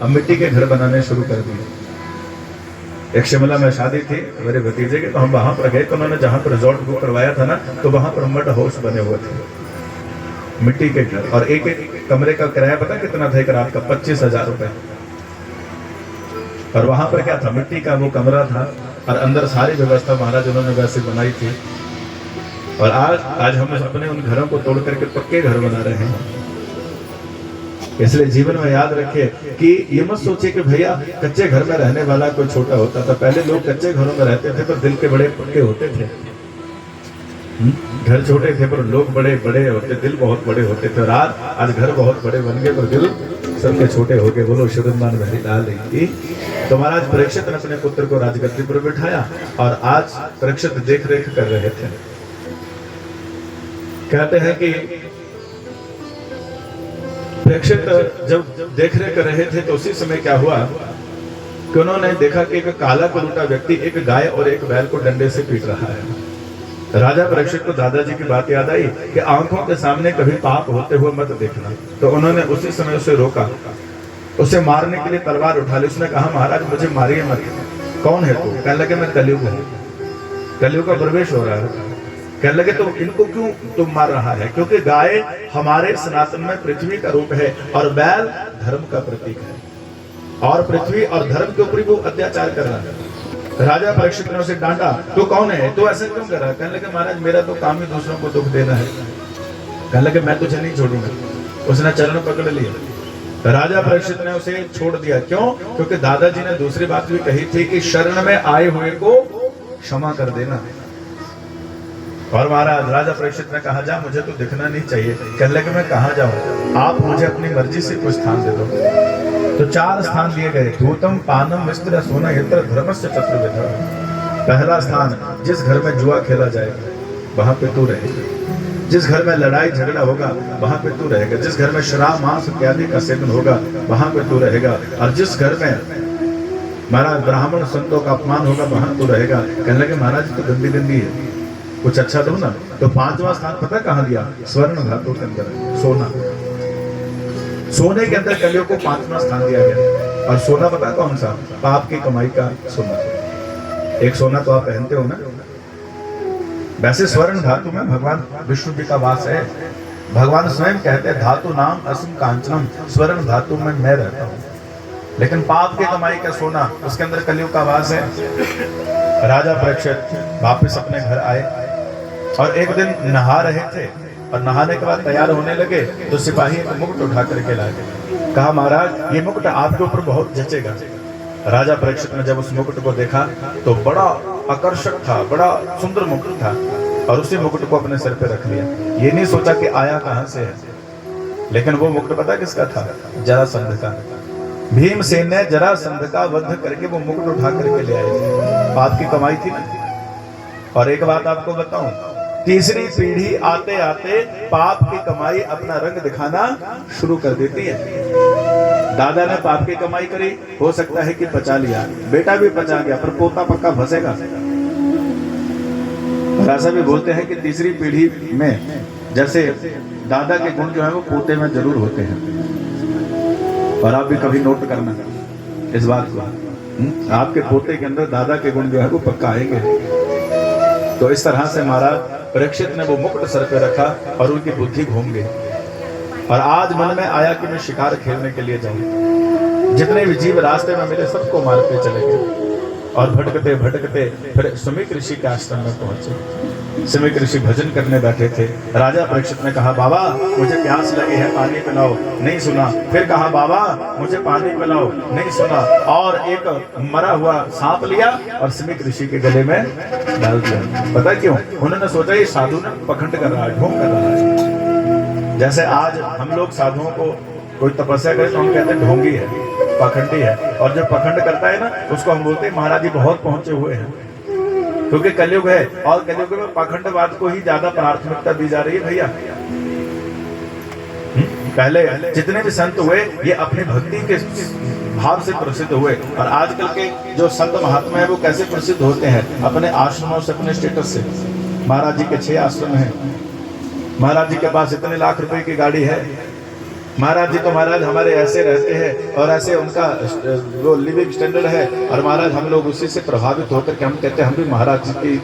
अब मिट्टी के घर बनाने शुरू कर दिए। एक शिमला में शादी थी मेरे भतीजे की, तो हम वहां पर गए तो उन्होंने जहां पर रिजॉर्ट बुक करवाया था ना, तो वहां पर मड हाउस बने हुए थे, मिट्टी के घर। और एक एक कमरे का किराया पता कितना था एक रात का? 25,000 रुपए। और वहां पर क्या था? मिट्टी का वो कमरा था और अंदर सारी व्यवस्था महाराज उन्होंने वैसे बनाई थी। और आज हम अपने उन घरों को तोड़ करके पक्के घर बना रहे हैं। इसलिए जीवन में याद रखिए कि ये मत सोचिए कि भैया कच्चे घर में रहने वाला कोई छोटा होता था। पहले लोग कच्चे घरों में रहते थे पर दिल के बड़े पक्के होते थे। घर छोटे थे पर लोग बड़े बड़े होते, दिल बहुत बड़े होते थे। और आज घर बहुत बड़े बन गए पर दिल सबके छोटे हो गए। बोलो श्रीमान भरी लाल की। तो महाराज परीक्षित ने अपने पुत्र को राजगद्दी पर बिठाया और आज परीक्षित देख रेख कर रहे थे। कहते हैं कि परीक्षित जब देख रेख कर रहे थे तो उसी समय क्या हुआ कि उन्होंने देखा कि एक काला कलूटा व्यक्ति एक गाय और एक बैल को डंडे से पीट रहा है। राजा परीक्षित को दादाजी की बात याद आई कि आंखों के सामने कभी पाप होते हुए मत देखना। तो उन्होंने उसी समय उसे रोका, उसे मारने के लिए तलवार उठा ली। उसने कहा महाराज मुझे मारिए मत। कौन है तू? कहने लगे मैं कलयुग हूं, कलयुग का प्रवेश हो रहा है। कहने लगे तो इनको क्यों तुम मार रहा है? क्योंकि गाय हमारे सनातन में पृथ्वी का रूप है और बैल धर्म का प्रतीक है और पृथ्वी और धर्म के ऊपर वो अत्याचार कर रहा है। राजा परीक्षित ने उसे डांटा, तू कौन है, तू ऐसे क्यों कर रहा है? कहने लगे महाराज मेरा तो काम ही दूसरों को दुख देना है। कहने लगे मैं तुझे नहीं छोड़ूंगा। उसने चरण पकड़ लिया। राजा परीक्षित ने उसे छोड़ दिया। क्यों? क्योंकि दादाजी ने दूसरी बात भी कही थी कि शरण में आए हुए को क्षमा कर देना। और महाराज राजा परीक्षित ने कहा जा मुझे तो दिखना नहीं चाहिए। कहने लगे मैं कहाँ जाऊं? आप मुझे अपनी मर्जी से कुछ स्थान दे दो। तो 4 स्थान दिए गए, धूतम पानम विस्त्र सोना यत्र धर्मस्य चतुर्विध। पहला स्थान, जिस घर में जुआ खेला जाएगा वहां पे तू रहेगा। जिस घर में लड़ाई झगड़ा होगा वहां पे तू रहेगा। जिस घर में शराब मांस इत्यादि का सेवन होगा वहां पे तू रहेगा। और जिस घर में महाराज ब्राह्मण संतों का अपमान होगा वहां तू रहेगा। कहने लगे महाराज तो गंदी गंदी है, कुछ अच्छा दो ना। तो 5वां स्थान पता कहां दिया? स्वर्ण धातु के अंदर, सोना। सोने के अंदर कलियों को 5वां स्थान दिया गया। और सोना पता कौन सा? पाप की कमाई का सोना। एक सोना तो आप पहनते हो ना। वैसे स्वर्ण धातु में भगवान विष्णु जी का वास है। भगवान स्वयं कहते हैं धातु नाम असम कांचनम, स्वर्ण धातु में मैं रहता हूं। लेकिन पाप की कमाई का सोना, उसके अंदर कलियुग का वास है। राजा परीक्षित वापस अपने घर आए और एक दिन नहा रहे थे और नहाने के बाद तैयार होने लगे तो सिपाही एक मुकुट उठा करके लाए। कहा महाराज ये मुकुट आपके ऊपर बहुत जचेगा। राजा परीक्षित ने जब उस मुकुट को देखा तो बड़ा आकर्षक था, बड़ा सुंदर मुकुट था और उसी मुकुट को अपने सिर पे रख लिया। ये नहीं सोचा कि आया कहां से है। लेकिन वो मुकुट पता किसका था? जरासंध का। भीमसेन ने जरासंध का वध करके वो मुकुट उठा करके ले आए थे। पाप की कमाई थी ना। और एक बात आपको बताऊं, तीसरी पीढ़ी आते आते पाप की कमाई अपना रंग दिखाना शुरू कर देती है। दादा ने पाप की कमाई करी, हो सकता है कि बचा लिया, बेटा भी बचा गया, पर पोता पक्का फंसेगा। ऐसा भी बोलते हैं कि तीसरी पीढ़ी में जैसे दादा के गुण जो है वो पोते में जरूर होते हैं। और आप भी कभी नोट करना इस बात को, आपके पोते के अंदर दादा के गुण जो है वो पक्का आएंगे। तो इस तरह से महाराज परीक्षित ने वो मुकुट सर पे रखा और उनकी बुद्धि घूम गई। और आज मन में आया कि मैं शिकार खेलने के लिए जाऊं। जितने भी जीव रास्ते में मिले सबको मारते चले गए। और भटकते भटकते फिर सुमिक ऋषि के आश्रम में पहुंचे। सुमिक ऋषि भजन करने बैठे थे। राजा परीक्षित ने कहा बाबा मुझे प्यास लगी है, पानी पिलाओ। नहीं सुना। फिर कहा बाबा मुझे पानी पिलाओ। नहीं सुना। और एक मरा हुआ सांप लिया और सुमिक ऋषि के गले में डाल दिया। पता क्यों? उन्होंने सोचा ये साधु ने पखंड कर रहा है, ढोंग कर रहा है। जैसे आज हम लोग साधुओं को कोई तपस्या करे तो हम कहते हैं ढोंगी है, पाखंडी है। और जब पखंड करता है ना उसको हम बोलते हैं महाराज जी बहुत पहुंचे हुए हैं। क्योंकि कलयुग है और कलयुग में पाखंडवाद को ही ज्यादा प्राथमिकता दी जा रही है भैया। पहले जितने भी संत हुए ये अपनी भक्ति के भाव से प्रसिद्ध हुए। और आजकल के जो संत महात्मा है वो कैसे प्रसिद्ध होते हैं? अपने आश्रमों से, अपने स्टेटस से। महाराज जी के 6 आश्रम हैं। महाराज जी के पास इतने लाख रुपए की गाड़ी है। महाराज जी तो महाराज हमारे ऐसे रहते हैं और ऐसे उनका वो लिविंग स्टैंडर्ड है, और महाराज हम लोग उसी से प्रभावित होकर के हम कहते हैं हम भी महाराज जी की